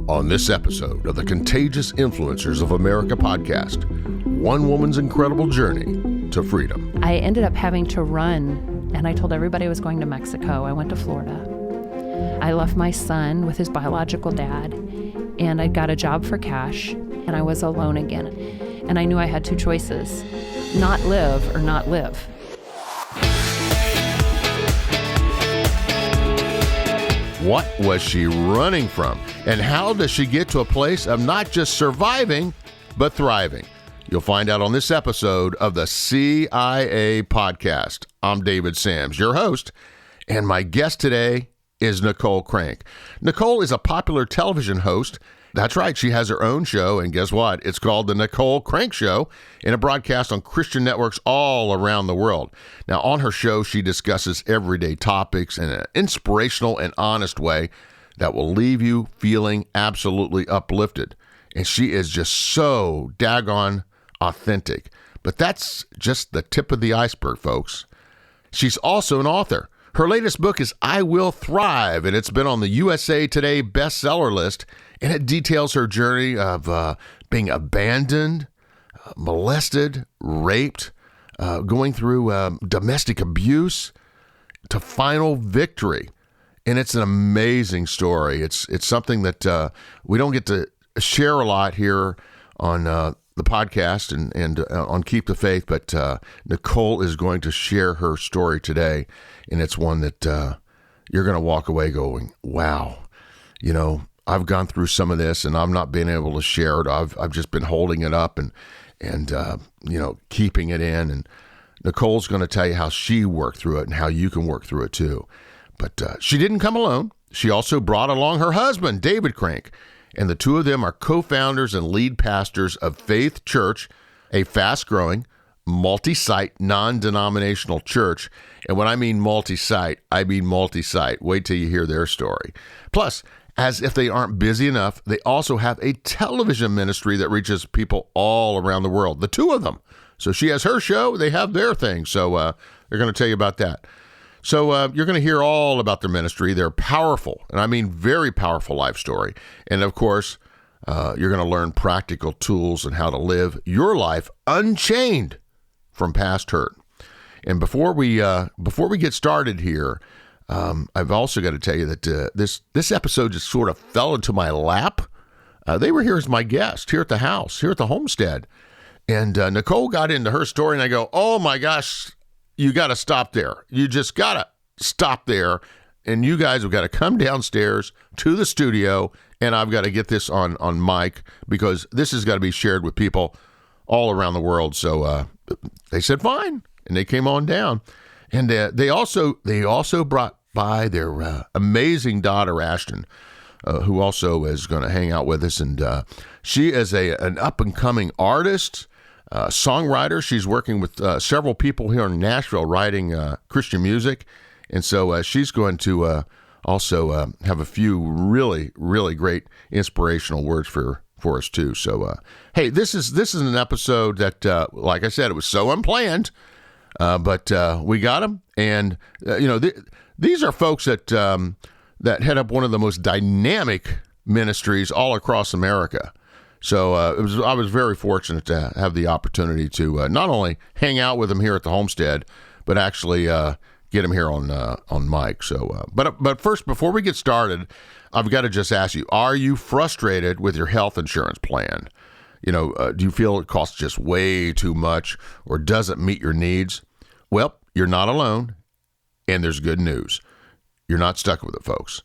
On this episode of the Contagious Influencers of America podcast, one woman's incredible journey to freedom. I ended up having to run, and I told everybody I was going to Mexico. I went to Florida. I left my son with his biological dad, and I got a job for cash, and I was alone again. And I knew I had two choices, not live or not live. What was she running from? And how does she get to a place of not just surviving, but thriving? You'll find out on this episode of the CIA podcast. I'm David Sams, your host, and my guest today is Nicole Crank. Nicole is a popular television host. That's right, she has her own show, and guess what? It's called The Nicole Crank Show, and it broadcasts on Christian networks all around the world. Now, on her show, she discusses everyday topics in an inspirational and honest way that will leave you feeling absolutely uplifted. And she is just so daggone authentic. But that's just the tip of the iceberg, folks. She's also an author. Her latest book is I Will Thrive, and it's been on the USA Today bestseller list, and it details her journey of being abandoned, molested, raped, going through domestic abuse to final victory. And it's an amazing story. It's something that we don't get to share a lot here on the podcast and on Keep the Faith, but Nicole is going to share her story today, and it's one that you're going to walk away going, wow, you know, I've gone through some of this, and I've not been able to share it. I've just been holding it up and you know, keeping it in, and Nicole's going to tell you how she worked through it and how you can work through it too. But she didn't come alone. She also brought along her husband, David Crank, and the two of them are co-founders and lead pastors of Faith Church, a fast-growing, multi-site, non-denominational church. And when I mean multi-site, I mean multi-site. Wait till you hear their story. Plus, as if they aren't busy enough, they also have a television ministry that reaches people all around the world, the two of them. So she has her show, they have their thing. So they're going to tell you about that. So you're going to hear all about their ministry. They're powerful, and I mean very powerful life story. And of course, you're going to learn practical tools on how to live your life unchained from past hurt. And before we get started here, I've also got to tell you that this episode just sort of fell into my lap. They were here as my guest here at the house, here at the homestead. And Nicole got into her story, and I go, oh my gosh, you got to stop there. You just got to stop there. And you guys have got to come downstairs to the studio, and I've got to get this on mic because this has got to be shared with people all around the world. So they said, fine. And they came on down. And they also brought by their amazing daughter, Ashtyn, who also is going to hang out with us. And she is an up-and-coming artist, songwriter. She's working with several people here in Nashville writing Christian music. And so she's going to also have a few really, really great inspirational words for us too. So, hey, this is an episode that, like I said, it was so unplanned, but we got them. And, you know, these are folks that head up one of the most dynamic ministries all across America. So I was very fortunate to have the opportunity to not only hang out with them here at the homestead, but actually get them here on mic. So, but first, before we get started, I've got to just ask you: are you frustrated with your health insurance plan? You know, do you feel it costs just way too much, or doesn't meet your needs? Well, you're not alone, and there's good news: you're not stuck with it, folks.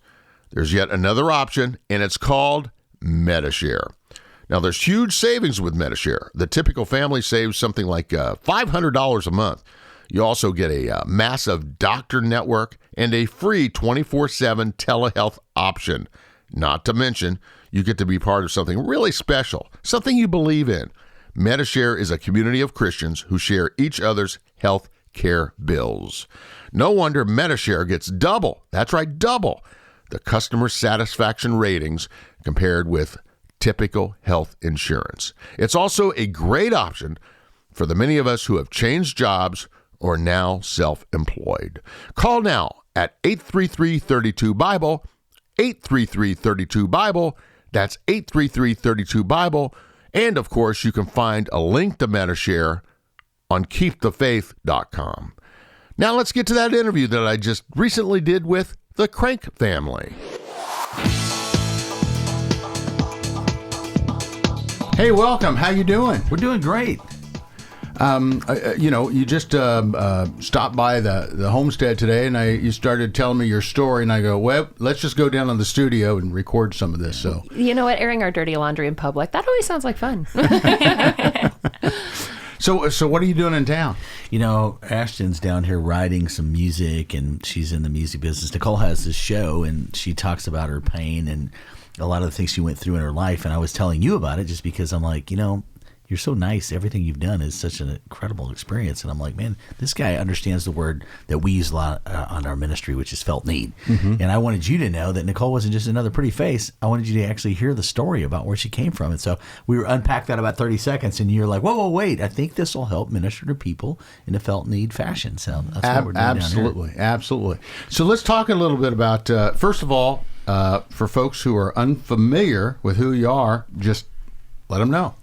There's yet another option, and it's called Medi-Share. Now, there's huge savings with Medi-Share. The typical family saves something like $500 a month. You also get a massive doctor network and a free 24/7 telehealth option. Not to mention, you get to be part of something really special, something you believe in. Medi-Share is a community of Christians who share each other's health care bills. No wonder Medi-Share gets double, that's right, double, the customer satisfaction ratings compared with typical health insurance. It's also a great option for the many of us who have changed jobs or now self-employed. Call now at 833-32-BIBLE, 833-32-BIBLE That's 833-32-BIBLE. And, of course, you can find a link to MetaShare on KeepTheFaith.com. Now let's get to that interview that I just recently did with the Crank family. Hey, welcome. How you doing? We're doing great. You just stopped by the homestead today, and you started telling me your story, and I go, well, let's just go down to the studio and record some of this. So you know what? Airing our dirty laundry in public, that always sounds like fun. So what are you doing in town? You know, Ashtyn's down here writing some music, and she's in the music business. Nicole has this show, and she talks about her pain and a lot of the things she went through in her life. And I was telling you about it just because I'm like, you're so nice. Everything you've done is such an incredible experience. And I'm like, man, this guy understands the word that we use a lot on our ministry, which is felt need. Mm-hmm. And I wanted you to know that Nicole wasn't just another pretty face. I wanted you to actually hear the story about where she came from. And so we unpacked that about 30 seconds, and you're like, whoa, wait. I think this will help minister to people in a felt need fashion. So that's what we're doing Absolutely, down here. Absolutely. So let's talk a little bit about, first of all, for folks who are unfamiliar with who you are, just let them know.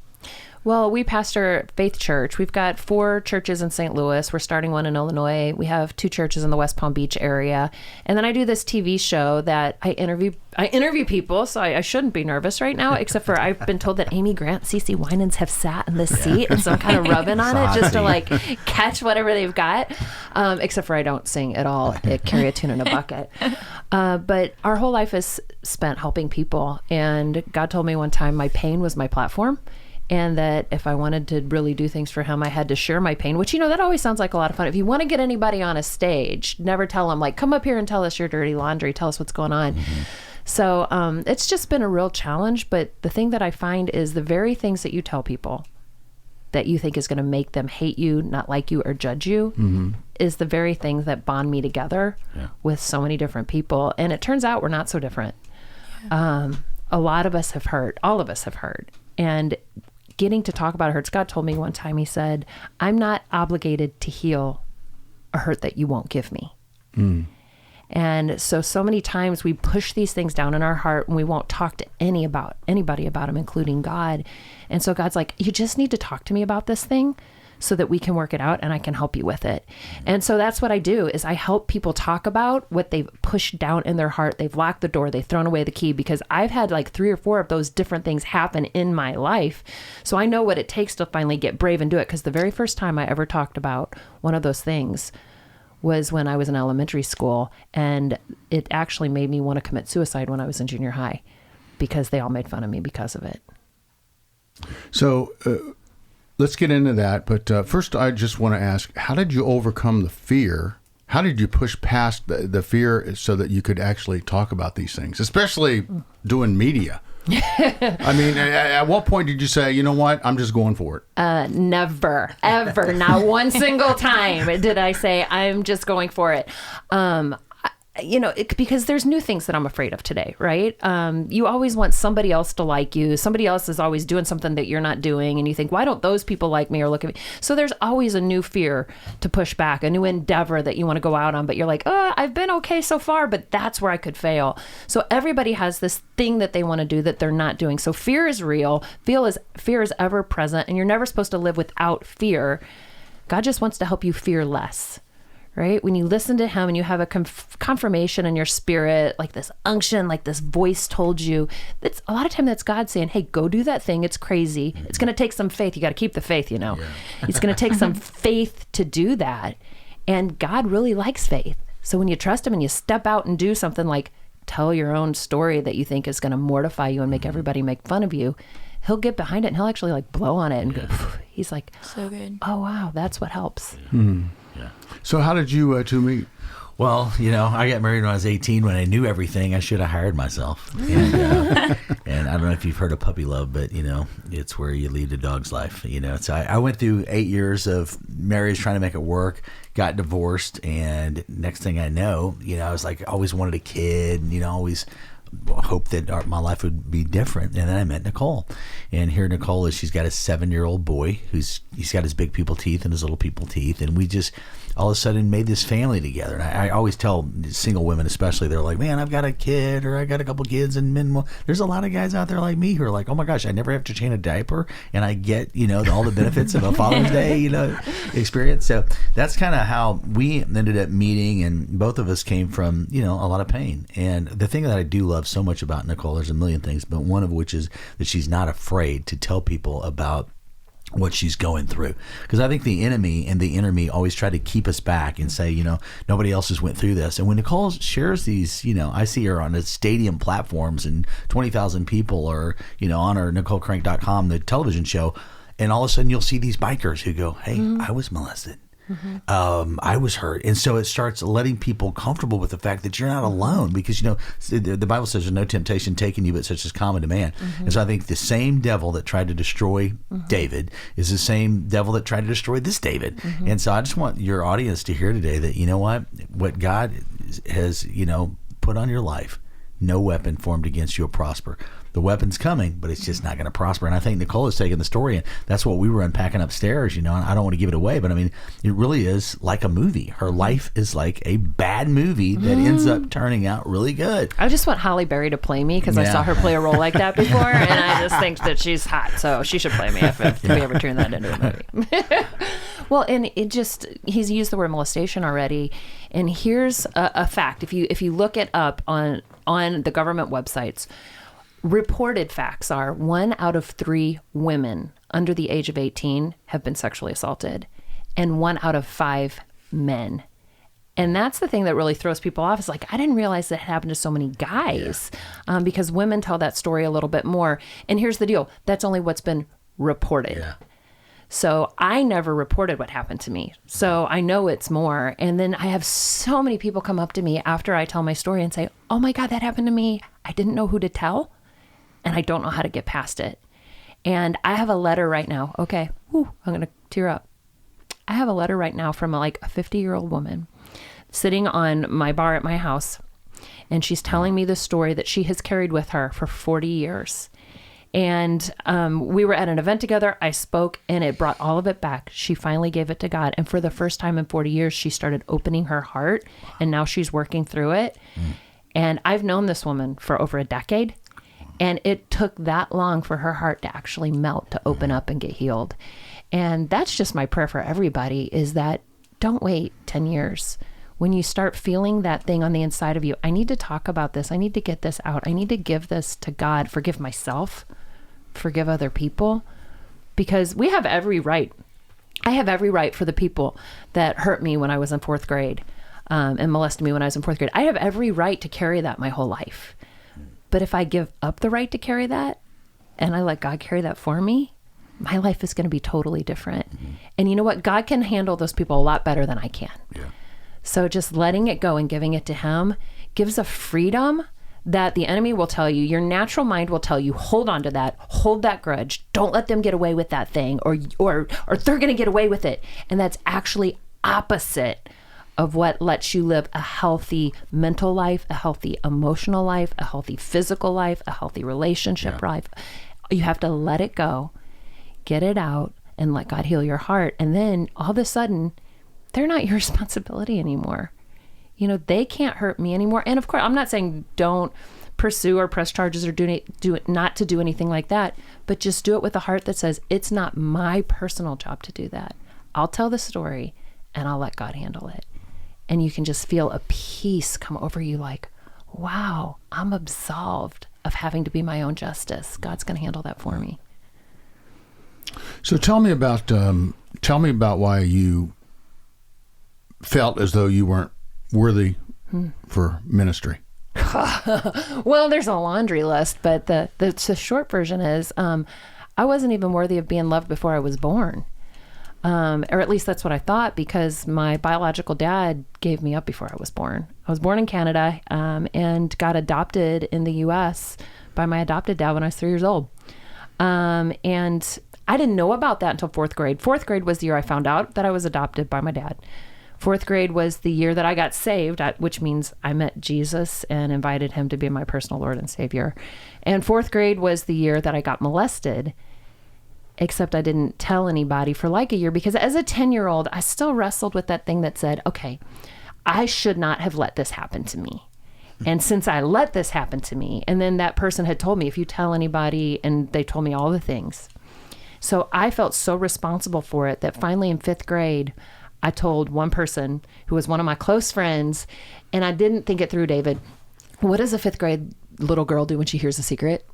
Well, we pastor Faith Church. We've got 4 churches in St. Louis. We're starting one in Illinois. We have 2 churches in the West Palm Beach area. And then I do this TV show that I interview people, so I shouldn't be nervous right now, except for I've been told that Amy Grant, CeCe Winans have sat in this seat, and so I'm kind of rubbing on it just to catch whatever they've got, except for I don't sing at all. I carry a tune in a bucket. But our whole life is spent helping people, and God told me one time my pain was my platform. And that if I wanted to really do things for him, I had to share my pain, which, that always sounds like a lot of fun. If you want to get anybody on a stage, never tell them, come up here and tell us your dirty laundry. Tell us what's going on. Mm-hmm. So it's just been a real challenge. But the thing that I find is the very things that you tell people that you think is going to make them hate you, not like you, or judge you, mm-hmm. is the very things that bond me together with so many different people. And it turns out we're not so different. Yeah. A lot of us have hurt. All of us have hurt. And getting to talk about it hurts. God told me one time, he said, I'm not obligated to heal a hurt that you won't give me. Mm. And so many times we push these things down in our heart and we won't talk to anybody about them, including God. And so God's like, you just need to talk to me about this thing so that we can work it out and I can help you with it. And so that's what I do, is I help people talk about what they've pushed down in their heart. They've locked the door, they've thrown away the key, because I've had 3 or 4 of those different things happen in my life. So I know what it takes to finally get brave and do it, because the very first time I ever talked about one of those things was when I was in elementary school, and it actually made me want to commit suicide when I was in junior high, because they all made fun of me because of it. So, let's get into that, but first I just want to ask, how did you overcome the fear? How did you push past the fear so that you could actually talk about these things, especially doing media? I mean, at what point did you say, you know what, I'm just going for it? Never, ever, not one single time did I say, I'm just going for it. Because there's new things that I'm afraid of today, right? You always want somebody else to like you. Somebody else is always doing something that you're not doing. And you think, why don't those people like me or look at me? So there's always a new fear to push back, a new endeavor that you want to go out on. But you're like, I've been okay so far, but that's where I could fail. So everybody has this thing that they want to do that they're not doing. So fear is real. Fear is ever present. And you're never supposed to live without fear. God just wants to help you fear less. Right? When you listen to him and you have a confirmation in your spirit, like this unction, like this voice told you, it's a lot of time that's God saying, hey, go do that thing. It's crazy. It's going to take some faith. You got to keep the faith, Yeah. It's going to take some faith to do that. And God really likes faith. So when you trust him and you step out and do something like tell your own story that you think is going to mortify you and make everybody make fun of you, he'll get behind it and he'll actually blow on it and go, he's like, so good. Oh, wow. That's what helps. Mm-hmm. Yeah. So how did you two meet? Well, I got married when I was 18. When I knew everything, I should have hired myself. And I don't know if you've heard of puppy love, but, it's where you lead a dog's life. So I went through 8 years of marriage trying to make it work, got divorced. And next thing I know, I was like, always wanted a kid, always hoped that my life would be different. And then I met Nicole. And here Nicole is, she's got a 7-year-old boy he's got his big people teeth and his little people teeth. And we just all of a sudden made this family together. And I always tell single women especially, they're like, man, I've got a kid, or I got a couple kids, and men. There's a lot of guys out there like me who are like, oh my gosh, I never have to change a diaper, and I get, all the benefits of a Father's Day, experience. So that's kind of how we ended up meeting, and both of us came from, a lot of pain. And the thing that I do love so much about Nicole, there's a million things, but one of which is that she's not afraid to tell people about what she's going through, because I think the enemy and the inner me always try to keep us back and say, nobody else has went through this. And when Nicole shares these, I see her on the stadium platforms and 20,000 people are, on her NicoleCrank.com, the television show, and all of a sudden you'll see these bikers who go, hey, I was molested. I was hurt. And so it starts letting people comfortable with the fact that you're not alone, because, the Bible says there's no temptation taken you, but such as common to man. And so I think the same devil that tried to destroy David is the same devil that tried to destroy this David. And so I just want your audience to hear today that, what God has, put on your life, no weapon formed against you will prosper. The weapon's coming, but it's just not going to prosper. And I think Nicole has taken the story, and that's what we were unpacking upstairs, and I don't want to give it away, but I mean, it really is like a movie. Her life is like a bad movie that ends up turning out really good. I just want Halle Berry to play me, because I saw her play a role like that before, and I just think that she's hot, so she should play me if we ever turn that into a movie. Well, and he's used the word molestation already, and here's a fact. If you look it up on the government websites, reported facts are 1 out of 3 women under the age of 18 have been sexually assaulted, and 1 out of 5 men. And that's the thing that really throws people off. Is like, I didn't realize that happened to so many guys, because women tell that story a little bit more. And here's the deal. That's only what's been reported. Yeah. So I never reported what happened to me. So I know it's more. And then I have so many people come up to me after I tell my story and say, oh my God, that happened to me. I didn't know who to tell, and I don't know how to get past it. And I have a letter right now. Okay. I'm going to tear up. I have a letter right now from a 50-year-old woman sitting on my bar at my house. And she's telling me the story that she has carried with her for 40 years. And we were at an event together. I spoke, and it brought all of it back. She finally gave it to God. And for the first time in 40 years, she started opening her heart. And now she's working through it. And I've known this woman for over a decade. And it took that long for her heart to actually melt, to open up and get healed. And that's just my prayer for everybody, is that don't wait 10 years. When you start feeling that thing on the inside of you, I need to talk about this. I need to get this out. I need to give this to God, forgive myself, forgive other people, because we have every right. I have every right for the people that hurt me when I was in 4th grade and molested me when I was in 4th grade. I have every right to carry that my whole life. But if I give up the right to carry that and I let God carry that for me, my life is going to be totally different. And you know what? God can handle those people a lot better than I can. Yeah. So just letting it go and giving it to Him gives a freedom that the enemy will tell you. Your natural mind will tell you, hold on to that, hold that grudge. Don't let them get away with that thing, or they're going to get away with it. And that's actually opposite of what lets you live a healthy mental life, a healthy emotional life, a healthy physical life, a healthy relationship life. You have to let it go, get it out, and let God heal your heart. And then all of a sudden, they're not your responsibility anymore. They can't hurt me anymore. And of course, I'm not saying don't pursue or press charges or do it, not to do anything like that, but just do it with a heart that says, it's not my personal job to do that. I'll tell the story and I'll let God handle it. And you can just feel a peace come over you, like, wow, I'm absolved of having to be my own justice. God's going to handle that for me. So tell me about why you felt as though you weren't worthy for ministry. Well, there's a laundry list, but the short version is I wasn't even worthy of being loved before I was born. Or at least that's what I thought, because my biological dad gave me up before I was born. I was born in Canada and got adopted in the U.S. by my adopted dad when I was 3 years old. And I didn't know about that until 4th grade. 4th grade was the year I found out that I was adopted by my dad. 4th grade was the year that I got saved, which means I met Jesus and invited him to be my personal Lord and Savior. And 4th grade was the year that I got molested. except I didn't tell anybody for like a year, because as a 10-year-old, I still wrestled with that thing that said, okay, I should not have let this happen to me. And since I let this happen to me, and then that person had told me, if you tell anybody, and they told me all the things. So I felt so responsible for it that finally in 5th grade, I told one person who was one of my close friends, and I didn't think it through, David. What does a 5th grade little girl do when she hears a secret?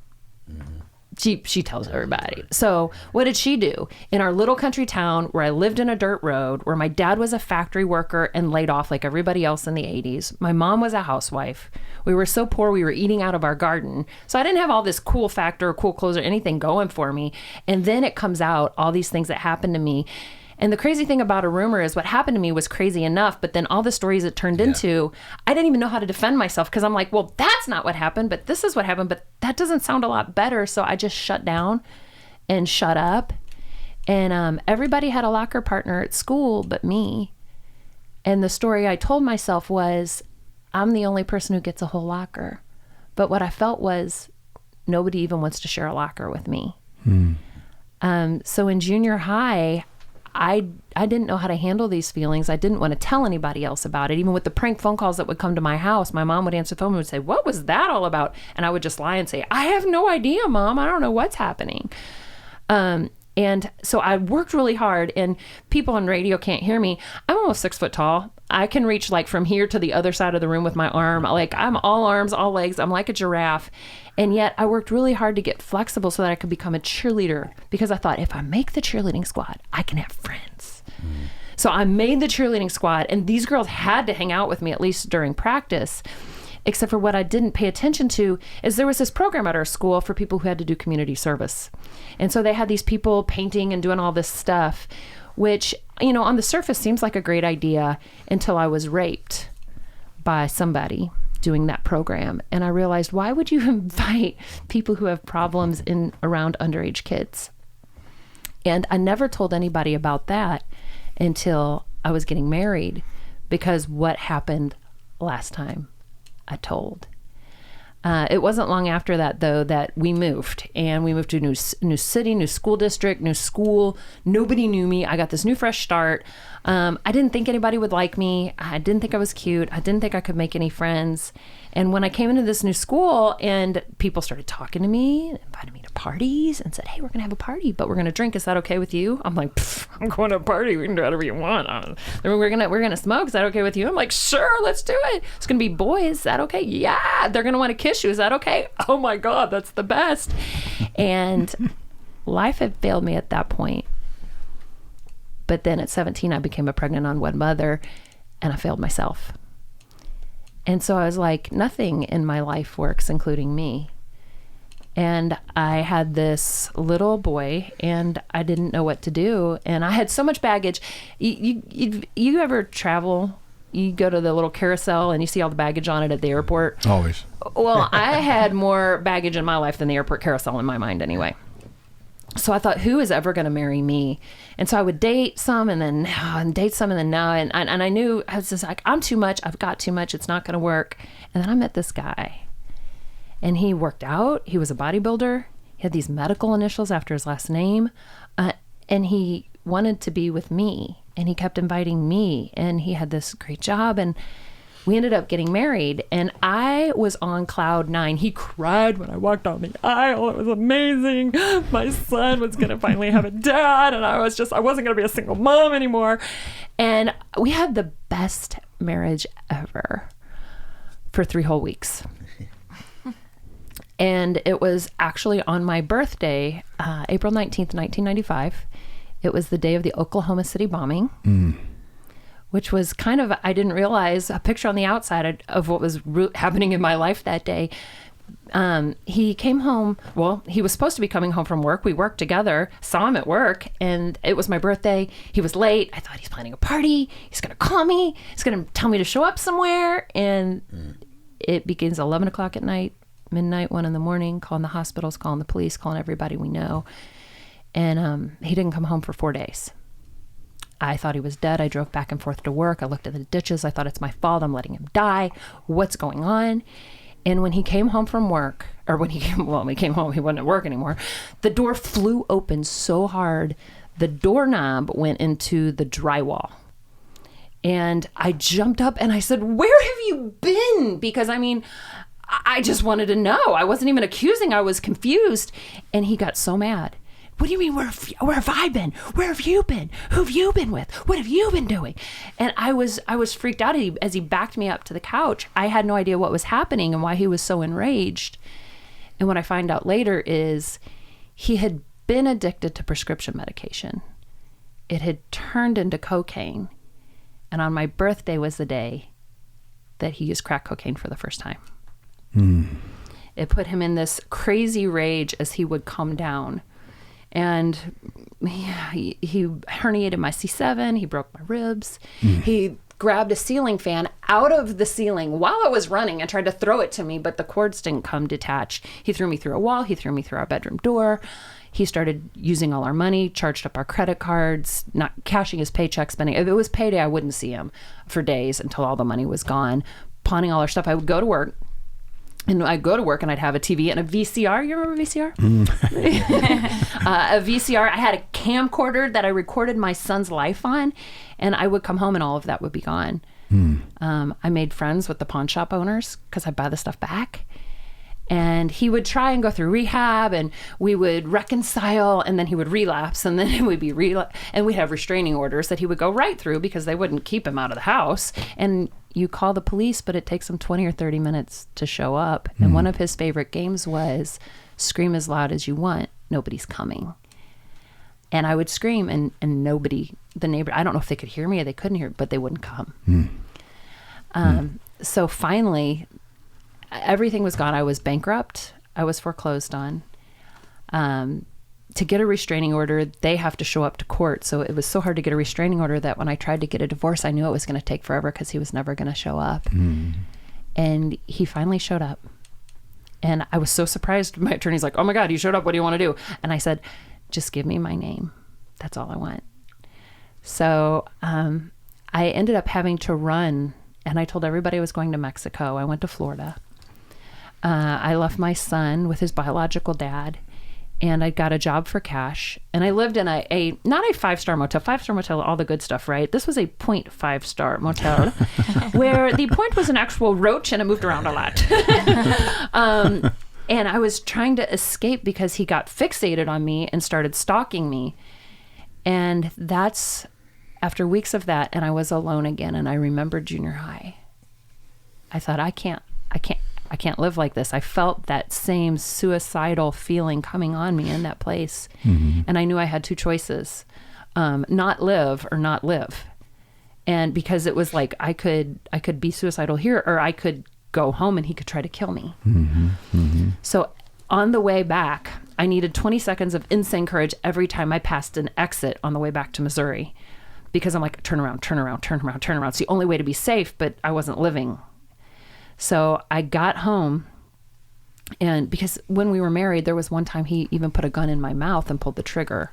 She tells everybody. So what did she do? In our little country town where I lived in a dirt road, where my dad was a factory worker and laid off like everybody else in the 80s. My mom was a housewife. We were so poor we were eating out of our garden. So I didn't have all this cool factor or cool clothes or anything going for me. And then it comes out, all these things that happened to me. And the crazy thing about a rumor is what happened to me was crazy enough, but then all the stories it turned into, I didn't even know how to defend myself, because I'm like, well, that's not what happened, but this is what happened, but that doesn't sound a lot better. So I just shut down and shut up. And everybody had a locker partner at school but me. And the story I told myself was, I'm the only person who gets a whole locker. But what I felt was, nobody even wants to share a locker with me. So in junior high, I didn't know how to handle these feelings. I didn't want to tell anybody else about it. Even with the prank phone calls that would come to my house, my mom would answer the phone and would say, what was that all about? And I would just lie and say, I have no idea, Mom. I don't know what's happening. And so I worked really hard, and people on radio can't hear me. I'm almost 6 foot tall. I can reach like from here to the other side of the room with my arm. Like, I'm all arms, all legs. I'm like a giraffe. And yet I worked really hard to get flexible so that I could become a cheerleader, because I thought, if I make the cheerleading squad, I can have friends. So I made the cheerleading squad, and these girls had to hang out with me at least during practice. Except for what I didn't pay attention to is there was this program at our school for people who had to do community service. And so they had these people painting and doing all this stuff, which, you know, on the surface seems like a great idea until I was raped by somebody doing that program. And I realized, why would you invite people who have problems in around underage kids? And I never told anybody about that until I was getting married, because what happened last time I told. It wasn't long after that, though, that we moved, and we moved to a new city, new school district, new school. Nobody knew me. I got this new fresh start. I didn't think anybody would like me. I didn't think I was cute. I didn't think I could make any friends. And when I came into this new school and people started talking to me, invited me to parties and said, hey, we're going to have a party, but we're going to drink. Is that okay with you? I'm like, I'm going to a party. We can do whatever you want. We're going to smoke. Is that okay with you? I'm like, sure, let's do it. It's going to be boys. Is that okay? Yeah. They're going to want to kiss you. Is that okay? Oh my God, that's the best. And life had failed me at that point. But then at 17, I became a pregnant unwed mother, and I failed myself. And so I was like, nothing in my life works, including me. And I had this little boy, and I didn't know what to do. And I had so much baggage. You ever travel? You go to the little carousel and you see all the baggage on it at the airport? Always. Well, I had more baggage in my life than the airport carousel in my mind anyway. So I thought, who is ever going to marry me? And so I would date some and then no, and date some and then no. And I knew, I was just like, I'm too much. I've got too much. It's not going to work. And then I met this guy, and he worked out. He was a bodybuilder. He had these medical initials after his last name. And he wanted to be with me, and he kept inviting me, and he had this great job, and we ended up getting married, and I was on cloud 9. He cried when I walked down the aisle. It was amazing. My son was going to finally have a dad, and I wasn't going to be a single mom anymore. And we had the best marriage ever for 3 whole weeks. And it was actually on my birthday, April 19th, 1995. It was the day of the Oklahoma City bombing. Which was kind of, I didn't realize, a picture on the outside of what was happening in my life that day. He came home, well, he was supposed to be coming home from work. We worked together, saw him at work, and it was my birthday. He was late. I thought, he's planning a party. He's going to call me. He's going to tell me to show up somewhere. And it begins 11 o'clock at night, midnight, 1 a.m, calling the hospitals, calling the police, calling everybody we know. And he didn't come home for 4 days. I thought he was dead. I drove back and forth to work. I looked at the ditches. I thought, it's my fault. I'm letting him die. What's going on? And when he came home from work, or when he came home, he wasn't at work anymore. The door flew open so hard, the doorknob went into the drywall. And I jumped up and I said, "Where have you been?" Because I just wanted to know. I wasn't even accusing. I was confused. And he got so mad. "What do you mean, where have I been? Where have you been? Who have you been with? What have you been doing?" And I was freaked out as he backed me up to the couch. I had no idea what was happening and why he was so enraged. And what I find out later is he had been addicted to prescription medication. It had turned into cocaine. And on my birthday was the day that he used crack cocaine for the first time. It put him in this crazy rage as he would come down. And he herniated my C7. He broke my ribs. He grabbed a ceiling fan out of the ceiling while I was running and tried to throw it to me, but the cords didn't come detached. He threw me through a wall. He threw me through our bedroom door. He started using all our money, charged up our credit cards, not cashing his paycheck, spending. If it was payday, I wouldn't see him for days until all the money was gone, pawning all our stuff. I would go to work. And I'd go to work and I'd have a TV and a VCR. You remember VCR? A VCR. I had a camcorder that I recorded my son's life on. And I would come home and all of that would be gone. I made friends with the pawn shop owners because I'd buy the stuff back. And he would try and go through rehab and we would reconcile and then he would relapse and then it would be and we'd have restraining orders that he would go right through because they wouldn't keep him out of the house. And you call the police, but it takes them 20 or 30 minutes to show up. And one of his favorite games was scream as loud as you want. Nobody's coming. And I would scream and nobody, the neighbor, I don't know if they could hear me or they couldn't hear, but they wouldn't come. So finally, everything was gone. I was bankrupt. I was foreclosed on. To get a restraining order, they have to show up to court. So it was so hard to get a restraining order that when I tried to get a divorce, I knew it was going to take forever because he was never going to show up. And he finally showed up. And I was so surprised. My attorney's like, "Oh my God, you showed up. What do you want to do?" And I said, "Just give me my name. That's all I want." So I ended up having to run. And I told everybody I was going to Mexico. I went to Florida. I left my son with his biological dad. And I got a job for cash. And I lived in a not a 5-star motel. 5-star motel, all the good stuff, right? This was a 0.5-star motel where the point was an actual roach and it moved around a lot. And I was trying to escape because he got fixated on me and started stalking me. And that's after weeks of that. And I was alone again. And I remembered junior high. I thought, I can't live like this. I felt that same suicidal feeling coming on me in that place. And I knew I had two choices, not live or not live. And because it was like, I could be suicidal here, or I could go home and he could try to kill me. So on the way back, I needed 20 seconds of insane courage every time I passed an exit on the way back to Missouri, because I'm like, turn around. It's the only way to be safe, but I wasn't living. So I got home, and because when we were married, there was one time he even put a gun in my mouth and pulled the trigger.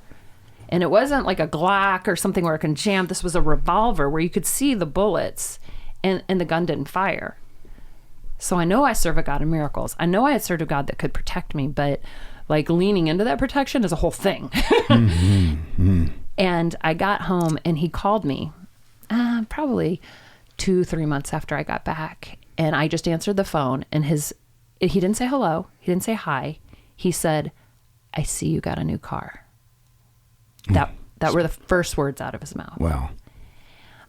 And it wasn't like a Glock or something where it can jam. This was a revolver where you could see the bullets, and the gun didn't fire. So I know I serve a God of miracles. I know I had served a God that could protect me, but like leaning into that protection is a whole thing. And I got home, and he called me probably 2-3 months after I got back. And I just answered the phone, and he didn't say hello. He didn't say hi. He said, "I see you got a new car." That were the first words out of his mouth. Wow.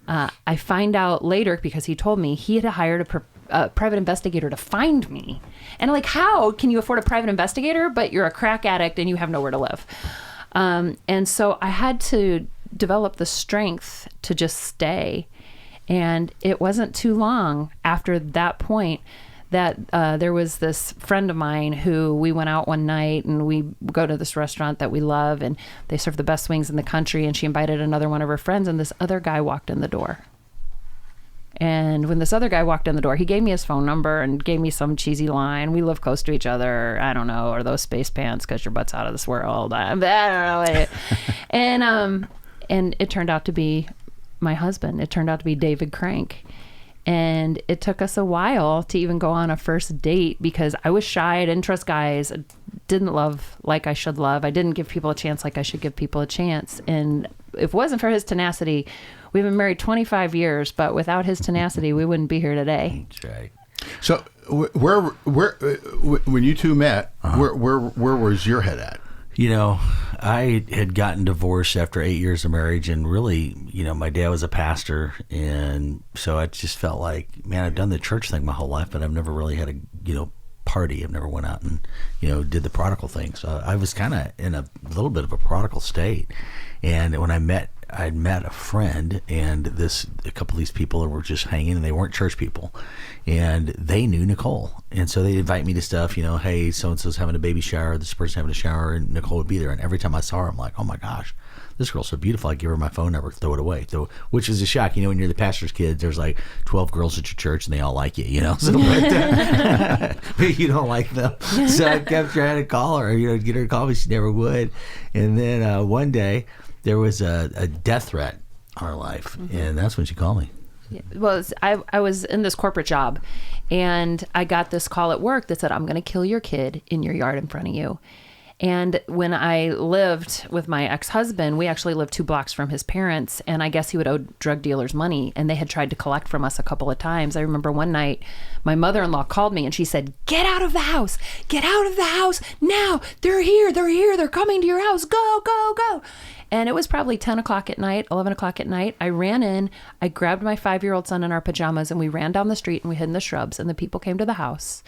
I find out later, because he told me he had hired a private investigator to find me. And I'm like, how can you afford a private investigator, but you're a crack addict and you have nowhere to live? And so I had to develop the strength to just stay. And it wasn't too long after that point that there was this friend of mine who we went out one night, and we go to this restaurant that we love, and they serve the best wings in the country, and she invited another one of her friends, and this other guy walked in the door. And when this other guy walked in the door, he gave me his phone number and gave me some cheesy line. We live close to each other. I don't know. Are those space pants because your butt's out of this world? I don't know. And it turned out to be my husband. It turned out to be David Crank. And it took us a while to even go on a first date because I was shy. I didn't trust guys. I didn't love like I should love. I didn't give people a chance like I should give people a chance. And if it wasn't for his tenacity, we've been married 25 years, but without his tenacity, we wouldn't be here today. That's right. So where when you two met, where was your head at? You know, I had gotten divorced after 8 years of marriage, and really, you know, my dad was a pastor, and so I just felt like, man, I've done the church thing my whole life, but I've never really had a, you know, party. I've never went out and, you know, did the prodigal thing. So I was kind of in a little bit of a prodigal state. And when I'd met a friend, and a couple of these people that were just hanging, and they weren't church people, and they knew Nicole, and so they'd invite me to stuff, you know, hey, so and so's having a baby shower, this person's having a shower, and Nicole would be there. And every time I saw her, I'm like, oh my gosh, this girl's so beautiful. I give her my phone number, throw it away, which is a shock. You know, when you're the pastor's kid, there's like 12 girls at your church, and they all like you, you know, so but you don't like them. So I kept trying to call her, you know, get her to call me. She never would. And then one day there was a death threat on her life, and that's when she called me. Yeah. Well, I was in this corporate job, and I got this call at work that said, I'm going to kill your kid in your yard in front of you. And when I lived with my ex-husband, we actually lived 2 blocks from his parents, and I guess he would owe drug dealers money, and they had tried to collect from us a couple of times. I remember one night my mother-in-law called me, and she said, get out of the house, get out of the house now. They're here, they're coming to your house, go, go, go. And it was probably 10 o'clock at night, 11 o'clock at night. I ran in, I grabbed my 5-year-old son in our pajamas, and we ran down the street, and we hid in the shrubs, and the people came to the house,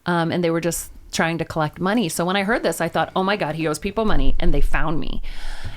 and they were just trying to collect money. So when I heard this, I thought, oh my God, he owes people money, and they found me.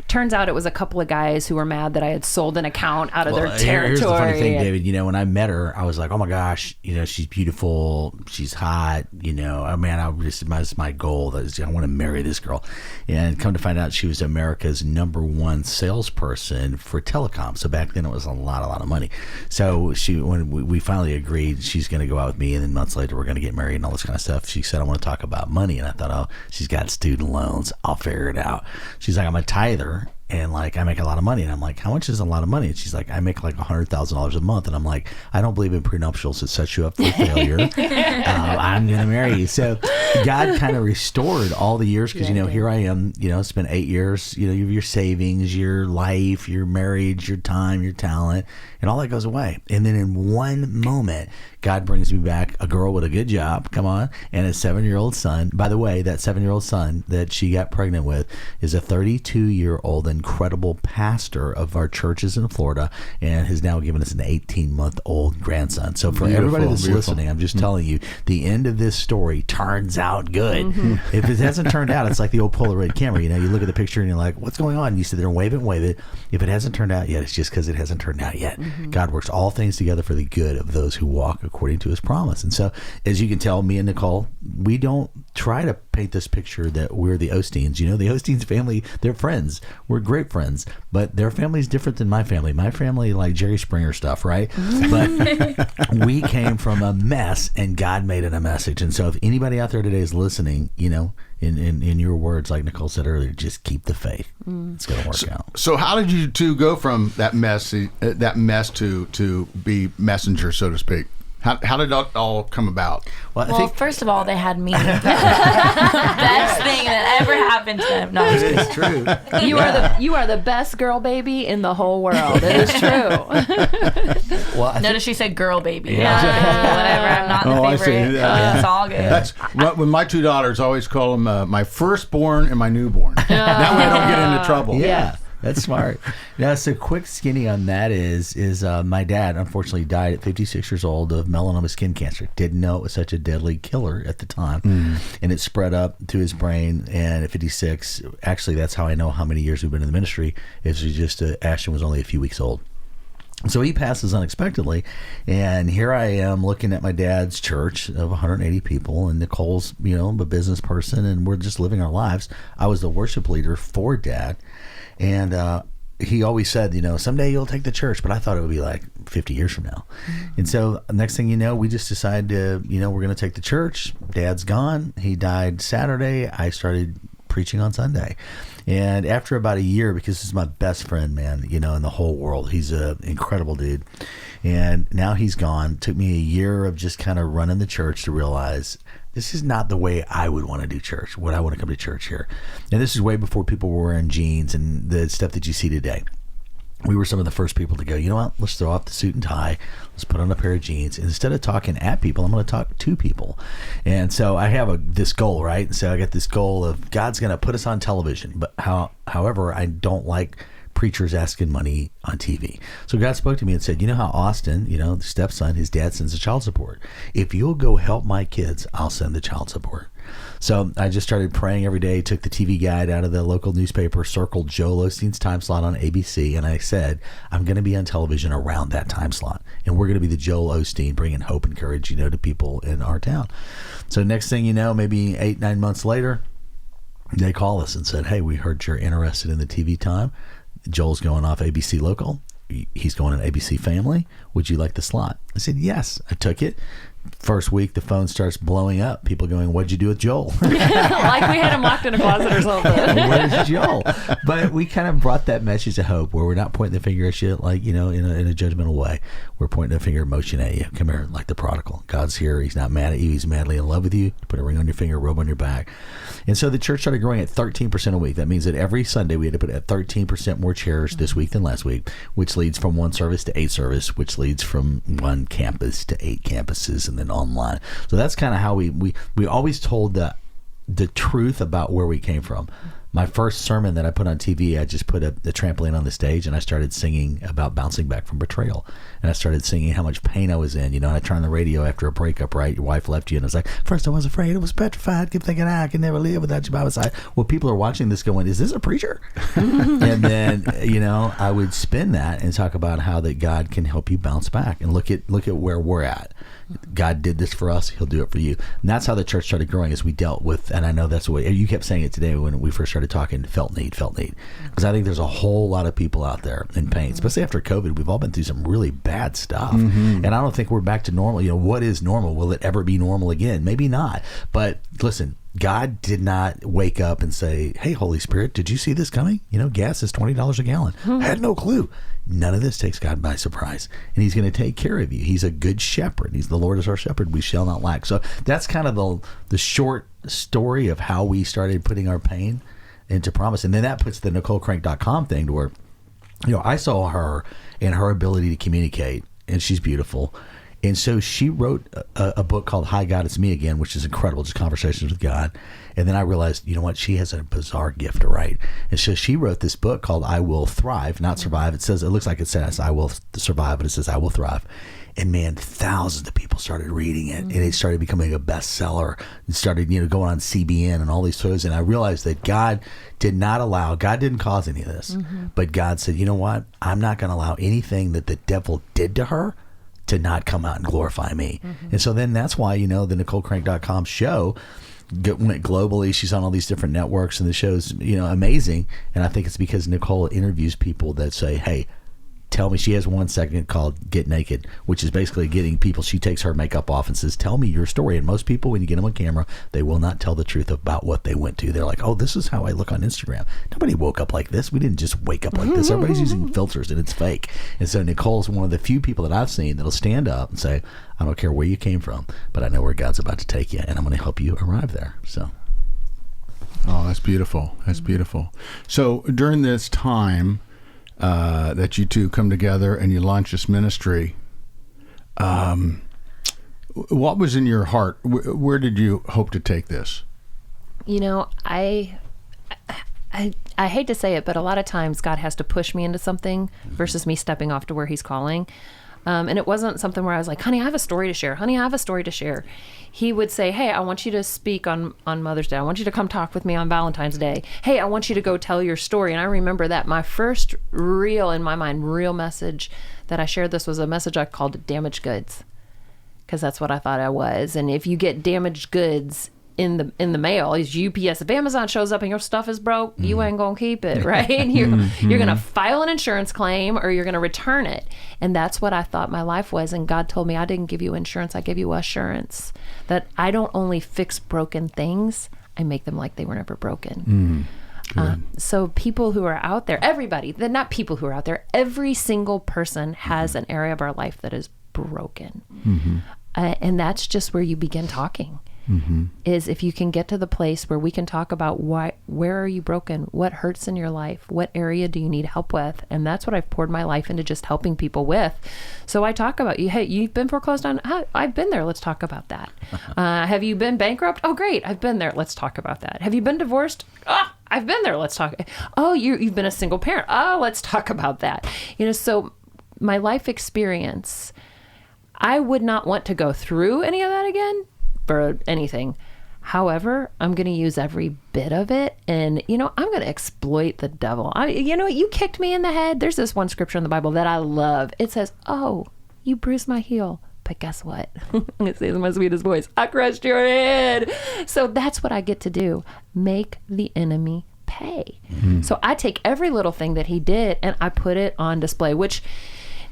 Turns out it was a couple of guys who were mad that I had sold an account out of their territory. Here's the funny thing, David. You know, when I met her, I was like, oh my gosh, you know, she's beautiful, she's hot, you know, oh man, that's my goal. I want to marry this girl. And come to find out, she was America's #1 salesperson for telecom. So back then it was a lot of money. So when we finally agreed she's going to go out with me, and then months later we're going to get married and all this kind of stuff, she said, I want to talk about money. And I thought, oh, she's got student loans, I'll figure it out. She's like, I'm a tither, and like I make a lot of money. And I'm like, how much is a lot of money? And she's like, I make like $100,000 a month. And I'm like, I don't believe in prenuptials. It sets you up for failure. I'm gonna marry you. So God kind of restored all the years, because you know, here I am, you know, it's been 8 years, you know, your savings, your life, your marriage, your time, your talent, and all that goes away. And then in one moment, God brings me back a girl with a good job, come on, and a 7-year-old son. By the way, that 7-year-old son that she got pregnant with is a 32-year-old incredible pastor of our churches in Florida, and has now given us an 18-month-old grandson. So for everybody that's listening, I'm just telling you, the end of this story turns out good. If it hasn't turned out, it's like the old Polaroid camera. You know, you look at the picture and you're like, what's going on? And you sit there and wave it. If it hasn't turned out yet, it's just because it hasn't turned out yet. God works all things together for the good of those who walk according to his promise. And so, as you can tell, me and Nicole, we don't try to paint this picture that we're the Osteens. You know, the Osteens family, they're friends. We're great friends, but their family is different than my family. My family, like Jerry Springer stuff, right? But we came from a mess, and God made it a message. And so if anybody out there today is listening, you know, in your words, like Nicole said earlier, just keep the faith. It's going to work out. So how did you two go from that mess to be messenger, so to speak? How did that all come about? Well, I think, first of all, they had me. The best thing that ever happened to them. No, it's true. You are the best girl baby in the whole world. It is true. Well, notice she said girl baby. Whatever. I'm not the favorite. It's all good. That's when my 2 daughters always call them my firstborn and my newborn. That way I don't get into trouble. Yeah. That's smart. Now, so quick skinny on that is my dad unfortunately died at 56 years old of melanoma skin cancer. Didn't know it was such a deadly killer at the time. And it spread up to his brain. And at 56, actually, that's how I know how many years we've been in the ministry. Is just Ashtyn was only a few weeks old. So he passes unexpectedly, and here I am looking at my dad's church of 180 people, and Nicole's, you know, a business person, and we're just living our lives. I was the worship leader for Dad, and he always said, you know, someday you'll take the church, but I thought it would be like 50 years from now. And so next thing you know, we just decided to, you know, we're going to take the church. Dad's gone. He died Saturday. I started preaching on Sunday. And after about a year, because this is my best friend, man, in the whole world, he's an incredible dude. And now he's gone. It took me a year of just kind of running the church to realize this is not the way I would want to do church, what I want to come to church here. And this is way before people were wearing jeans and the stuff that you see today. We were some of the first people to go, you know what, let's throw off the suit and tie. Let's put on a pair of jeans. And instead of talking at people, I'm going to talk to people. And so I have this goal, right? And so I got this goal of God's going to put us on television. But however, I don't like preachers asking money on TV. So God spoke to me and said, you know how Ashtyn, the stepson, his dad sends the child support. If you'll go help my kids, I'll send the child support. So I just started praying every day, took the TV guide out of the local newspaper, circled Joel Osteen's time slot on ABC, and I said, I'm going to be on television around that time slot. And we're going to be the Joel Osteen, bringing hope and courage, to people in our town. So next thing you know, maybe 8-9 months later, they call us and said, hey, we heard you're interested in the TV time. Joel's going off ABC Local. He's going on ABC Family. Would you like the slot? I said, yes. I took it. First week, the phone starts blowing up. People going, what'd you do with Joel? Like we had him locked in a closet or something. Where's Joel? But we kind of brought that message of hope where we're not pointing the finger at you like, in a judgmental way. We're pointing the finger of motion at you. Come here, like the prodigal. God's here. He's not mad at you. He's madly in love with you. Put a ring on your finger, a robe on your back. And so the church started growing at 13% a week. That means that every Sunday we had to put at 13% more chairs this week than last week, which leads from 1 service to 8 service, which leads from 1 campus to 8 campuses and then online. So that's kind of how we always told the truth about where we came from. My first sermon that I put on TV, I just put the trampoline on the stage and I started singing about bouncing back from betrayal. And I started singing how much pain I was in. And I turned on the radio after a breakup, right? Your wife left you. And I was like, first I was afraid, I was petrified, kept thinking I could never live without you by my side. Well, people are watching this going, is this a preacher? And then, I would spin that and talk about how that God can help you bounce back and look at where we're at. God did this for us, he'll do it for you. And that's how the church started growing as we dealt with, and I know that's the way you kept saying it today when we first started talking, felt need. Because I think there's a whole lot of people out there in pain, especially after COVID. We've all been through some really bad stuff. And I don't think we're back to normal. What is normal? Will it ever be normal again? Maybe not. But listen, God did not wake up and say, hey, Holy Spirit, did you see this coming? Gas is $20 a gallon. I had no clue. None of this takes God by surprise. And he's going to take care of you. He's a good shepherd. He's the Lord is our shepherd. We shall not lack. So that's kind of the short story of how we started putting our pain into promise. And then that puts the NicoleCrank.com thing to where, I saw her and her ability to communicate, and she's beautiful. And so she wrote a book called Hi, God, It's Me Again, which is incredible, just conversations with God. And then I realized, you know what, she has a bizarre gift to write. And so she wrote this book called I Will Thrive, not Survive. It looks like it says I Will Survive, but it says I Will Thrive. And man, thousands of people started reading it, and it started becoming a bestseller. It started, going on CBN and all these shows. And I realized that God didn't cause any of this. But God said, you know what, I'm not going to allow anything that the devil did to her to not come out and glorify me. And so then that's why, the NicoleCrank.com show went globally. She's on all these different networks, and the show's, amazing. And I think it's because Nicole interviews people that say, hey, tell me. She has one segment called Get Naked, which is basically getting people, she takes her makeup off and says, tell me your story. And most people, when you get them on camera, they will not tell the truth about what they went to. They're like, oh, this is how I look on Instagram. Nobody woke up like this. We didn't just wake up like this. Everybody's using filters, and it's fake. And so Nicole's one of the few people that I've seen that'll stand up and say, I don't care where you came from, but I know where God's about to take you, and I'm going to help you arrive there. So. Oh, that's beautiful. That's beautiful. So during this time that you two come together and you launch this ministry, what was in your heart? Where did you hope to take this? I hate to say it, but a lot of times God has to push me into something versus me stepping off to where he's calling. And it wasn't something where I was like, honey, I have a story to share. Honey, I have a story to share. He would say, hey, I want you to speak on Mother's Day. I want you to come talk with me on Valentine's Day. Hey, I want you to go tell your story. And I remember that my first real message that I shared this was a message I called damaged goods, because that's what I thought I was. And if you get damaged goods in the mail, is UPS. If Amazon shows up and your stuff is broke, you ain't gonna keep it, right? You're gonna file an insurance claim, or you're gonna return it. And that's what I thought my life was. And God told me, I didn't give you insurance, I gave you assurance. That I don't only fix broken things, I make them like they were never broken. So people who are out there, everybody, they're not people who are out there, every single person has an area of our life that is broken. And that's just where you begin talking. Is if you can get to the place where we can talk about where are you broken? What hurts in your life? What area do you need help with? And that's what I've poured my life into, just helping people with. So I talk about, hey, you've been foreclosed on? I've been there. Let's talk about that. Have you been bankrupt? Oh, great. I've been there. Let's talk about that. Have you been divorced? I've been there. Let's talk. Oh, you've been a single parent. Oh, let's talk about that. So my life experience, I would not want to go through any of that again for anything. However, I'm going to use every bit of it, and I'm going to exploit the devil. You kicked me in the head. There's this one scripture in the Bible that I love. It says, "Oh, you bruised my heel, but guess what?" It says in my sweetest voice, "I crushed your head." So that's what I get to do: make the enemy pay. So I take every little thing that he did and I put it on display, which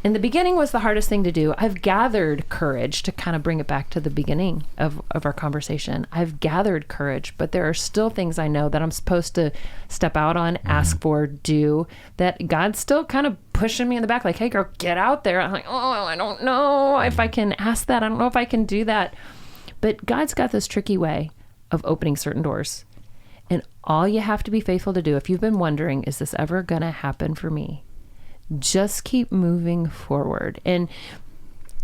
in the beginning was the hardest thing to do. I've gathered courage to kind of bring it back to the beginning of our conversation. I've gathered courage, but there are still things I know that I'm supposed to step out on, ask for, do, that God's still kind of pushing me in the back, like, hey girl, get out there. I'm like, I don't know if I can ask that. I don't know if I can do that. But God's got this tricky way of opening certain doors. And all you have to be faithful to do, if you've been wondering, is this ever going to happen for me? Just keep moving forward. And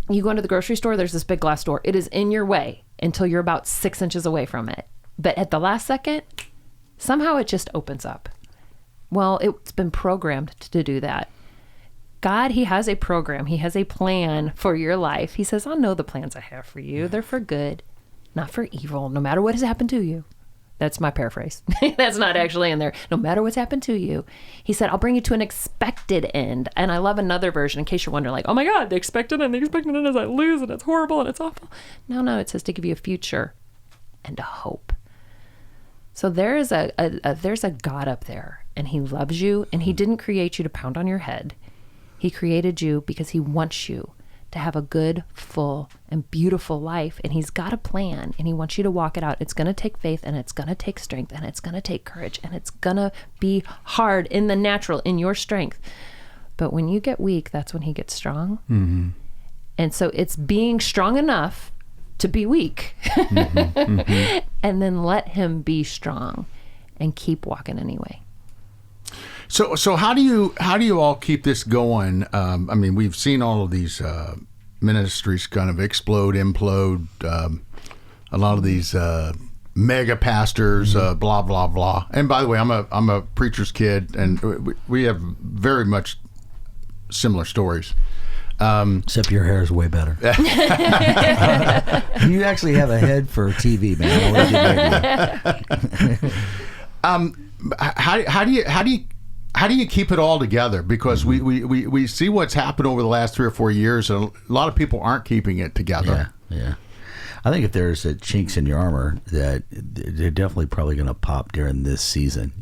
you go into the grocery store, there's this big glass door. It is in your way until you're about 6 inches away from it. But at the last second, somehow it just opens up. Well, it's been programmed to do that. God, he has a program. He has a plan for your life. He says, I know the plans I have for you. They're for good, not for evil, no matter what has happened to you. That's my paraphrase. That's not actually in there. No matter what's happened to you. He said, I'll bring you to an expected end. And I love another version in case you're wondering, like, oh my God, the expected end is I lose and it's horrible and it's awful. No, it says to give you a future and a hope. So there's a God up there, and he loves you, and he didn't create you to pound on your head. He created you because he wants you to have a good, full, and beautiful life. And he's got a plan, and he wants you to walk it out. It's going to take faith, and it's going to take strength, and it's going to take courage, and it's going to be hard in the natural, in your strength. But when you get weak, that's when he gets strong. Mm-hmm. And so it's being strong enough to be weak, and then let him be strong and keep walking anyway. So how do you all keep this going? I mean, we've seen all of these ministries kind of explode, implode. A lot of these mega pastors, blah blah blah. And by the way, I'm a preacher's kid, and we have very much similar stories. Except your hair is way better. You actually have a head for TV, man. How do you keep it all together? Because we see what's happened over the last 3 or 4 years, and a lot of people aren't keeping it together. Yeah. I think if there's chinks in your armor, that they're definitely probably going to pop during this season.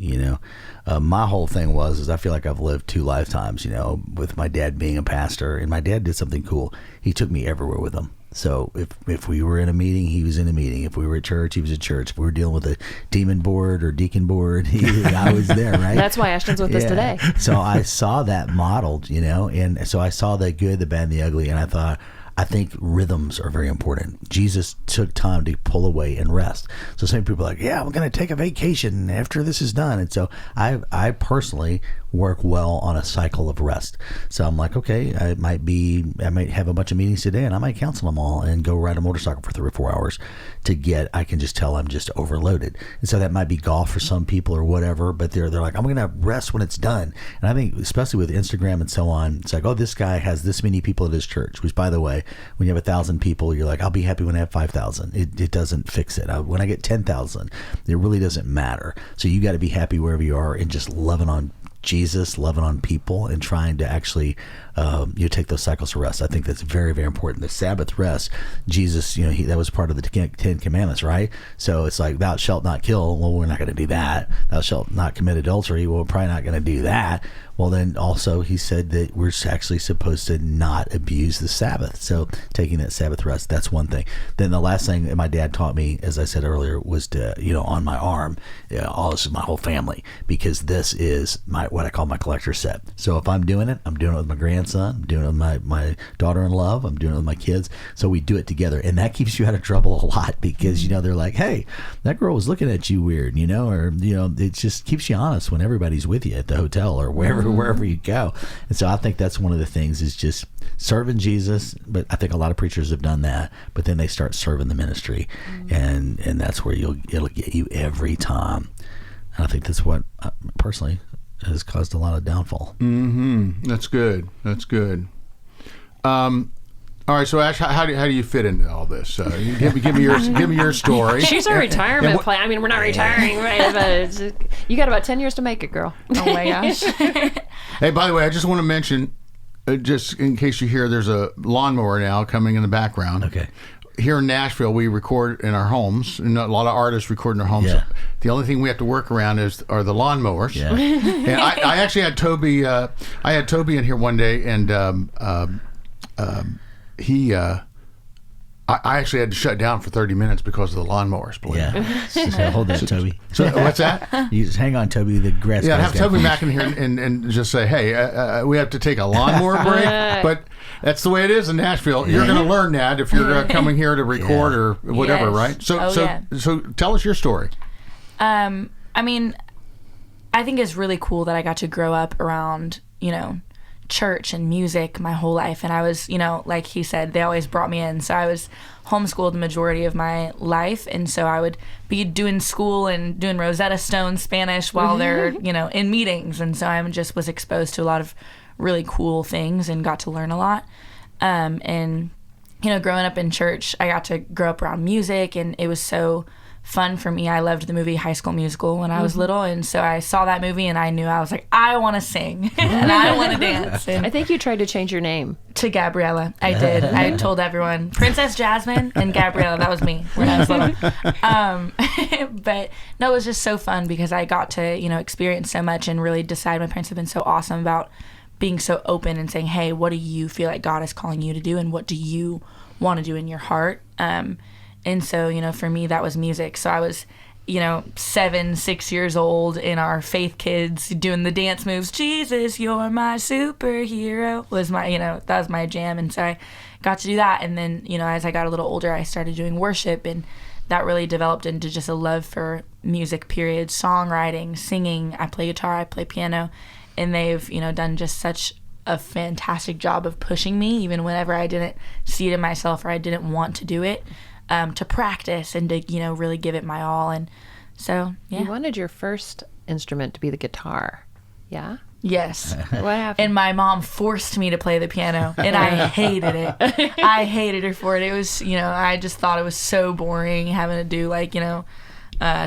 My whole thing is I feel like I've lived 2 lifetimes. With my dad being a pastor, and my dad did something cool. He took me everywhere with him. So if we were in a meeting, he was in a meeting. If we were at church, he was at church. If we were dealing with a demon board or deacon board, I was there, right? That's why Ashtyn's with us today. So I saw that modeled, and so I saw the good, the bad, and the ugly, and I think rhythms are very important. Jesus took time to pull away and rest. So some people are like, yeah, I'm going to take a vacation after this is done. And so I personally work well on a cycle of rest. So I'm like, okay, I might have a bunch of meetings today, and I might cancel them all and go ride a motorcycle for 3 or 4 hours I can just tell I'm just overloaded. And so that might be golf for some people or whatever, but they're like, I'm going to rest when it's done. And I think especially with Instagram and so on, it's like, oh, this guy has this many people at his church, which by the way, when you have 1,000 people, you're like, I'll be happy when I have 5,000. It doesn't fix it. When I get 10,000, it really doesn't matter. So you got to be happy wherever you are and just loving on Jesus, loving on people, and trying to actually you take those cycles of rest. I think that's very, very important. The Sabbath rest, Jesus, that was part of the Ten Commandments, right? So it's like, thou shalt not kill. Well, we're not going to do that. Thou shalt not commit adultery. Well, we're probably not going to do that. Well, then also he said that we're actually supposed to not abuse the Sabbath. So taking that Sabbath rest, that's one thing. Then the last thing that my dad taught me, as I said earlier, was to, on my arm, all this is my whole family, because this is what I call my collector set. So if I'm doing it with my grandson, I'm doing it with my daughter-in-law, I'm doing it with my kids. So we do it together. And that keeps you out of trouble a lot, because, they're like, hey, that girl was looking at you weird, or, it just keeps you honest when everybody's with you at the hotel or wherever you go. And so I think that's one of the things, is just serving Jesus. But I think a lot of preachers have done that, but then they start serving the ministry, and that's where it'll get you every time. And I think that's what personally has caused a lot of downfall. That's good. All right, so Ash, how do you fit into all this? Give me your story. She's a retirement plan. I mean, we're not retiring, right? But you got about 10 years to make it, girl. Oh my gosh. Hey, by the way, I just want to mention, just in case you hear, there's a lawnmower now coming in the background. Okay. Here in Nashville, we record in our homes, and a lot of artists record in their homes. Yeah. The only thing we have to work around are the lawnmowers. Yeah. And I actually had Toby. I had Toby in here one day, and I actually had to shut down for 30 minutes because of the lawnmowers. Yeah. So hold that, Toby. So what's that? You just hang on, Toby. The grass. Yeah, have Toby Mack in here and just say, hey, we have to take a lawnmower break. But that's the way it is in Nashville. You're going to learn that if you're coming here to record or whatever, Yes. right? So So tell us your story. I mean, I think it's really cool that I got to grow up around, church and music my whole life. And I was, like he said, they always brought me in. So I was homeschooled the majority of my life. And so I would be doing school and doing Rosetta Stone Spanish while they're, in meetings. And so I just was exposed to a lot of really cool things and got to learn a lot. And, growing up in church, I got to grow up around music, and it was so fun for me. I loved the movie High School Musical when I was little, and so I saw that movie and I knew, I was like, I want to sing and I want to dance. And I think you tried to change your name to Gabriella. I did. I told everyone, Princess Jasmine and Gabriella. That was me when I was little. But no, it was just so fun because I got to, experience so much and really decide. My parents have been so awesome about being so open and saying, hey, what do you feel like God is calling you to do, and what do you want to do in your heart? And so, for me, that was music. So I was, 6 years old in our Faith Kids doing the dance moves. Jesus, you're my superhero was my, that was my jam. And so I got to do that. And then, as I got a little older, I started doing worship, and that really developed into just a love for music, period, songwriting, singing. I play guitar, I play piano, and they've, done just such a fantastic job of pushing me, even whenever I didn't see it in myself or I didn't want to do it. To practice and to, really give it my all. And so, yeah. You wanted your first instrument to be the guitar. Yeah? Yes. What happened? And my mom forced me to play the piano, and I hated it. I hated her for it. It was, I just thought it was so boring having to do,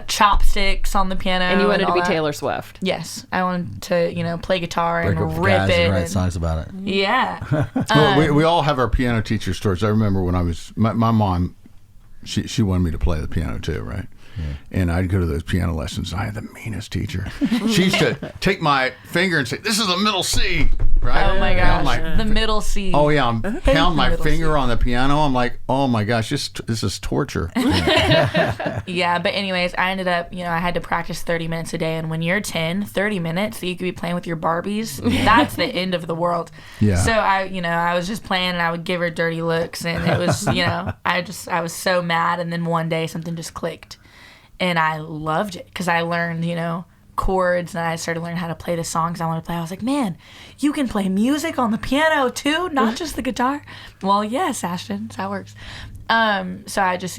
chopsticks on the piano. And you wanted to be that. Taylor Swift. Yes. I wanted to, play guitar Break and up for rip guys it. and write songs about it. Yeah. Well, we all have our piano teacher stories. I remember when I was, my mom, she wanted me to play the piano too, right? Yeah. And I'd go to those piano lessons. I had the meanest teacher. She used to take my finger and say, "This is the middle C," right? Oh my gosh, the middle C. Oh yeah, I'm pounding my finger on the piano. I'm like, oh my gosh, this is torture. Yeah, but anyways, I ended up, I had to practice 30 minutes a day, and when you're 10, 30 minutes, you could be playing with your Barbies. That's the end of the world. Yeah. So I was just playing, and I would give her dirty looks, and it was, I was so mad, and then one day something just clicked. And I loved it because I learned, chords, and I started learning how to play the songs I want to play. I was like, man, you can play music on the piano too, not just the guitar. Well, yes, Ashtyn, that's how it works. So I just,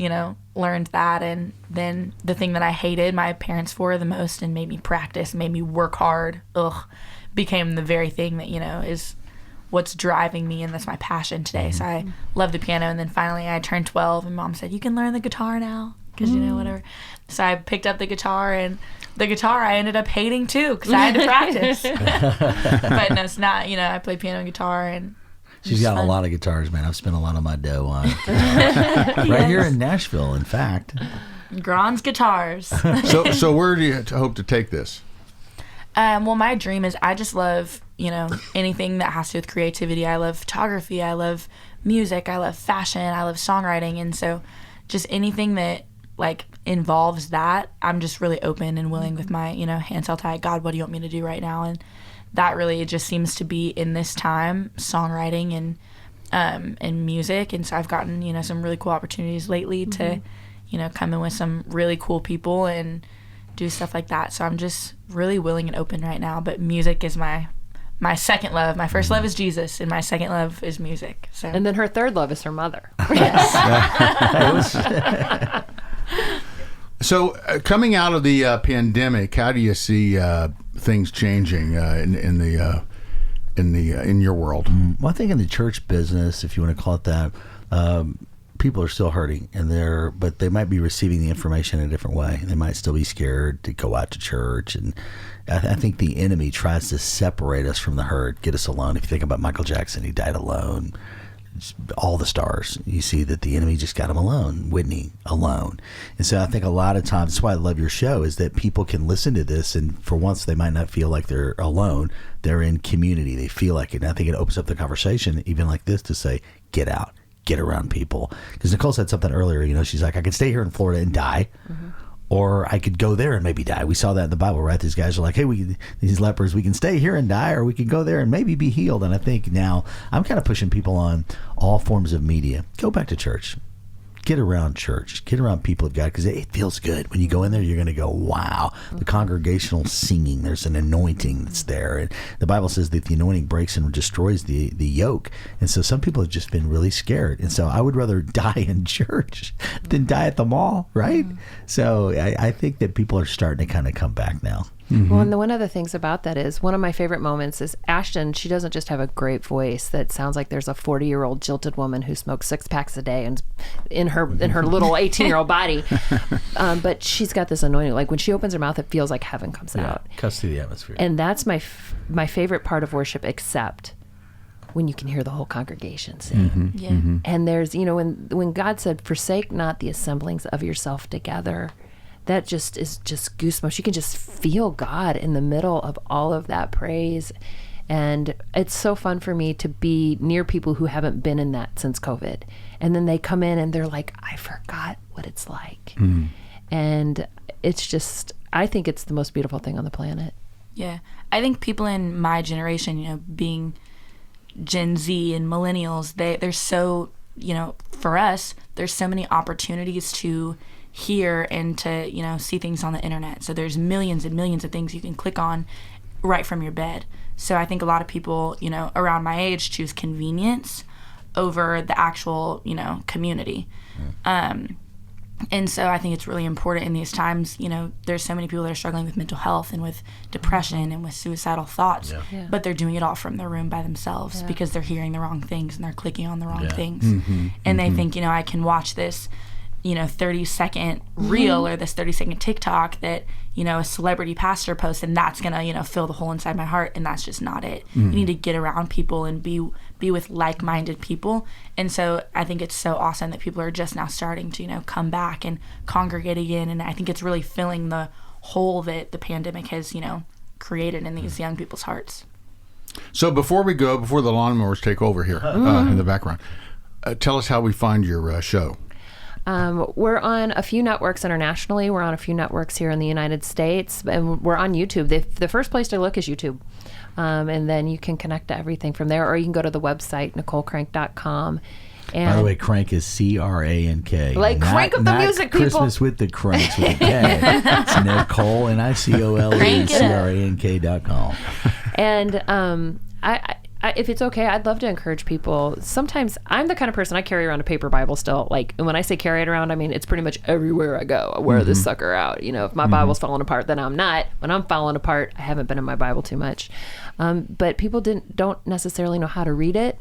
learned that. And then the thing that I hated my parents for the most and made me practice, made me work hard, became the very thing that, is what's driving me, and that's my passion today. So I love the piano. And then finally I turned 12, and Mom said, you can learn the guitar now. Because, whatever. So I picked up the guitar and the guitar I ended up hating too because I had to practice. But no, it's not. I play piano and guitar, and she's got a lot of guitars, man. I've spent a lot of my dough on right here in Nashville, in fact. Gron's guitars. So where do you hope to take this? Well, my dream is I just love, anything that has to do with creativity. I love photography. I love music. I love fashion. I love songwriting. And so just anything that involves that, I'm just really open and willing with my, hands held high. God, what do you want me to do right now? And that really just seems to be in this time, songwriting and music. And so I've gotten, some really cool opportunities lately to, come in with some really cool people and do stuff like that. So I'm just really willing and open right now. But music is my second love. My first love is Jesus, and my second love is music. So. And then her third love is her mother. Yes. So coming out of the pandemic, how do you see things changing in your world? Well, I think in the church business, if you want to call it that, people are still hurting, but they might be receiving the information in a different way. They might still be scared to go out to church, and I think the enemy tries to separate us from the herd, get us alone. If you think about Michael Jackson, he died alone. All the stars, you see that the enemy just got him alone. Whitney, alone. And so I think a lot of times, that's why I love your show, is that people can listen to this, and for once they might not feel like they're alone. They're in community. They feel like it. And I think it opens up the conversation, even like this, to say, get out, get around people. Because Nicole said something earlier, she's like, I could stay here in Florida and die, or I could go there and maybe die. We saw that in the Bible, right? These guys are like, hey, these lepers, we can stay here and die, or we can go there and maybe be healed. And I think now I'm kind of pushing people on all forms of media. Go back to church. Get around church. Get around people of God, because it feels good. When you go in there, you're going to go, wow, the congregational singing, there's an anointing that's there. And the Bible says that the anointing breaks and destroys the yoke. And so some people have just been really scared. And so I would rather die in church than die at the mall, right? So I think that people are starting to kind of come back now. Well, and one of the things about that is, one of my favorite moments is Ashtyn. She doesn't just have a great voice that sounds like there's a 40-year-old jilted woman who smokes 6 packs a day and in her little 18-year-old body, but she's got this anointing. Like when she opens her mouth, it feels like heaven comes out. Cuts through the atmosphere. And that's my favorite part of worship, except when you can hear the whole congregation sing. And there's, when God said, "Forsake not the assemblings of yourself together." That just is just goosebumps. You can just feel God in the middle of all of that praise. And it's so fun for me to be near people who haven't been in that since COVID. And then they come in and they're like, I forgot what it's like. And it's just, I think it's the most beautiful thing on the planet. Yeah. I think people in my generation, being Gen Z and millennials, they're so, for us, there's so many opportunities to hear and to see things on the internet. So there's millions and millions of things you can click on right from your bed. So I think a lot of people around my age choose convenience over the actual community. And so I think it's really important in these times. There's so many people that are struggling with mental health and with depression and with suicidal thoughts, but they're doing it all from their room by themselves because they're hearing the wrong things and they're clicking on the wrong things. And they think I can watch this 30-second reel or this 30-second TikTok that, a celebrity pastor posts, and that's going to, fill the hole inside my heart. And that's just not it. You need to get around people and be with like-minded people. And so I think it's so awesome that people are just now starting to, come back and congregate again. And I think it's really filling the hole that the pandemic has, created in these young people's hearts. So before the lawnmowers take over here in the background, tell us how we find your show. We're on a few networks internationally. We're on a few networks here in the United States, and we're on YouTube. The first place to look is YouTube. And then you can connect to everything from there, or you can go to the website, NicoleCrank.com. And by the way, Crank is C-R-A-N-K. Like Crank up the music, people. Christmas with the Cranks with a K. It's Nicole, NicoleCrank.com. And I if it's okay, I'd love to encourage people. Sometimes I'm the kind of person, I carry around a paper Bible still. Like, and when I say carry it around, I mean it's pretty much everywhere I go. I wear this sucker out. If my Bible's falling apart, then I'm not. When I'm falling apart, I haven't been in my Bible too much. But people don't necessarily know how to read it,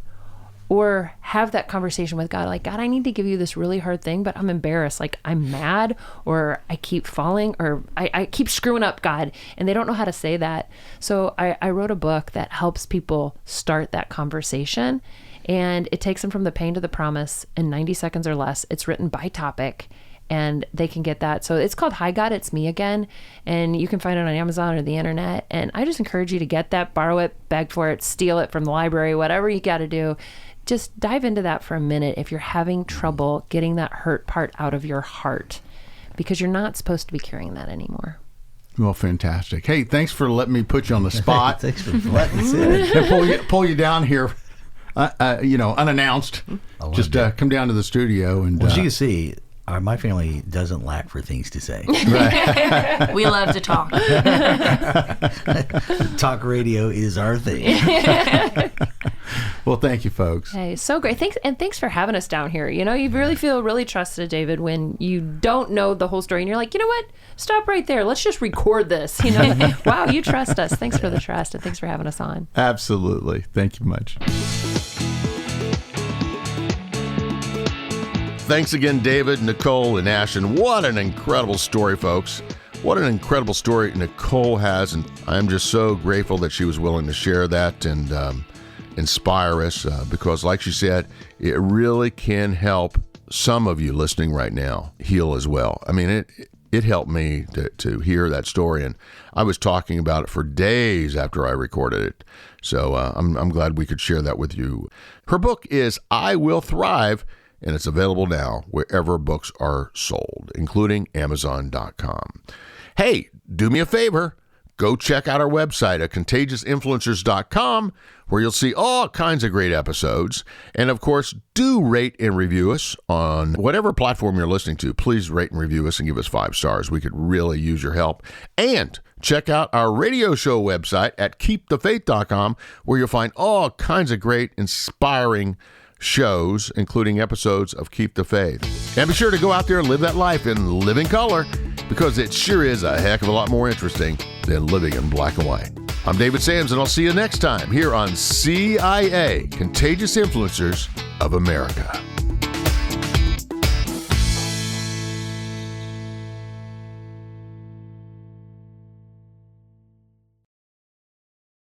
Or have that conversation with God, like, God, I need to give you this really hard thing, but I'm embarrassed. Like, I'm mad, or I keep falling, or I keep screwing up, God. And they don't know how to say that. So I wrote a book that helps people start that conversation. And it takes them from the pain to the promise in 90 seconds or less. It's written by topic, and they can get that. So it's called Hi God, It's Me Again. And you can find it on Amazon or the internet. And I just encourage you to get that, borrow it, beg for it, steal it from the library, whatever you got to do. Just dive into that for a minute if you're having trouble getting that hurt part out of your heart, because you're not supposed to be carrying that anymore. Well, fantastic. Hey, thanks for letting me put you on the spot. Thanks for letting us in. And pull you down here, unannounced. Just come down to the studio. And well, as you can see, my family doesn't lack for things to say. Right. We love to talk. Talk radio is our thing. Well, thank you, folks. Hey, so great. Thanks for having us down here. You really feel really trusted, David, when you don't know the whole story and you're like, you know what? Stop right there. Let's just record this. Wow, you trust us. Thanks for the trust, and thanks for having us on. Absolutely. Thank you much. Thanks again, David, Nicole, and Ashtyn. What an incredible story, folks. What an incredible story Nicole has, and I'm just so grateful that she was willing to share that and inspire us, because like she said, it really can help some of you listening right now heal as well. I mean, it helped me to hear that story, and I was talking about it for days after I recorded it. So I'm glad we could share that with you. Her book is I Will Thrive, and it's available now wherever books are sold, including Amazon.com. Hey, do me a favor. Go check out our website at ContagiousInfluencers.com, where you'll see all kinds of great episodes. And of course, do rate and review us on whatever platform you're listening to. Please rate and review us and give us 5 stars. We could really use your help. And check out our radio show website at KeepTheFaith.com, where you'll find all kinds of great, inspiring shows, including episodes of Keep the Faith. And be sure to go out there and live that life in living color, because it sure is a heck of a lot more interesting than living in black and white. I'm David Sams, and I'll see you next time here on CIA, Contagious Influencers of America.